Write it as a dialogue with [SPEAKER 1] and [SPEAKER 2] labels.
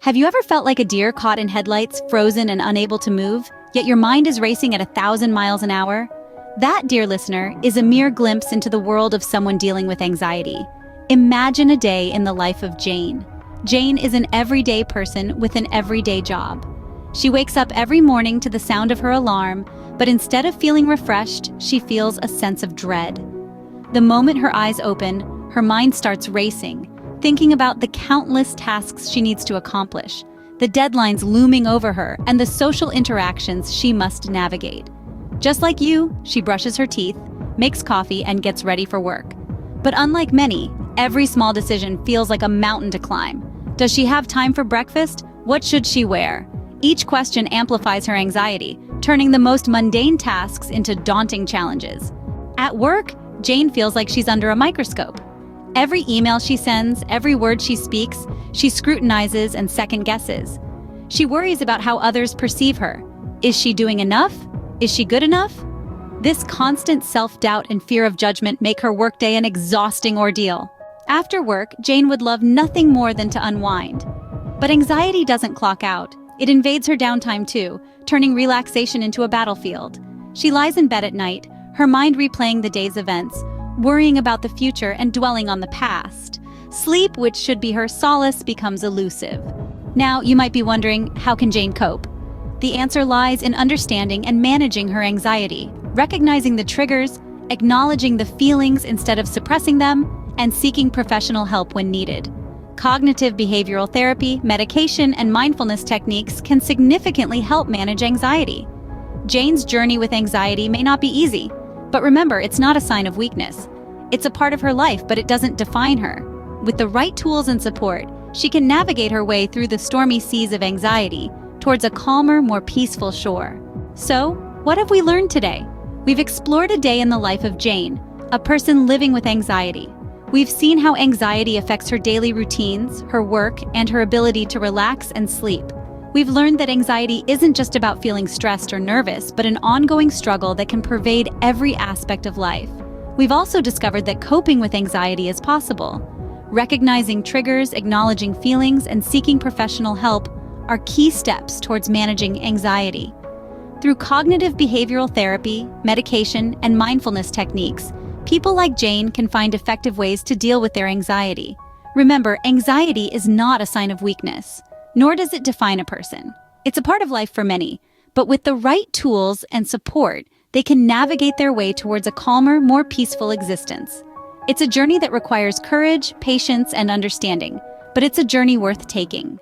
[SPEAKER 1] Have you ever felt like a deer caught in headlights, frozen and unable to move, yet your mind is racing at 1,000 miles an hour? That, dear listener, is a mere glimpse into the world of someone dealing with anxiety. Imagine a day in the life of Jane. Jane is an everyday person with an everyday job. She wakes up every morning to the sound of her alarm, but instead of feeling refreshed, she feels a sense of dread. The moment her eyes open, her mind starts racing, thinking about the countless tasks she needs to accomplish, the deadlines looming over her, and the social interactions she must navigate. Just like you, she brushes her teeth, makes coffee, and gets ready for work. But unlike many, every small decision feels like a mountain to climb. Does she have time for breakfast? What should she wear? Each question amplifies her anxiety, turning the most mundane tasks into daunting challenges. At work, Jane feels like she's under a microscope. Every email she sends, every word she speaks, she scrutinizes and second guesses. She worries about how others perceive her. Is she doing enough? Is she good enough? This constant self-doubt and fear of judgment make her workday an exhausting ordeal. After work, Jane would love nothing more than to unwind. But anxiety doesn't clock out. It invades her downtime too, turning relaxation into a battlefield. She lies in bed at night, her mind replaying the day's events, worrying about the future and dwelling on the past. Sleep, which should be her solace, becomes elusive. Now, you might be wondering, how can Jane cope? The answer lies in understanding and managing her anxiety, recognizing the triggers, acknowledging the feelings instead of suppressing them, and seeking professional help when needed. Cognitive behavioral therapy, medication, and mindfulness techniques can significantly help manage anxiety. Jane's journey with anxiety may not be easy, but remember, it's not a sign of weakness. It's a part of her life, but it doesn't define her. With the right tools and support, she can navigate her way through the stormy seas of anxiety towards a calmer, more peaceful shore. So, what have we learned today? We've explored a day in the life of Jane, a person living with anxiety. We've seen how anxiety affects her daily routines, her work, and her ability to relax and sleep. We've learned that anxiety isn't just about feeling stressed or nervous, but an ongoing struggle that can pervade every aspect of life. We've also discovered that coping with anxiety is possible. Recognizing triggers, acknowledging feelings, and seeking professional help are key steps towards managing anxiety. Through cognitive behavioral therapy, medication, and mindfulness techniques, people like Jane can find effective ways to deal with their anxiety. Remember, anxiety is not a sign of weakness, nor does it define a person. It's a part of life for many, but with the right tools and support, they can navigate their way towards a calmer, more peaceful existence. It's a journey that requires courage, patience, and understanding, but it's a journey worth taking.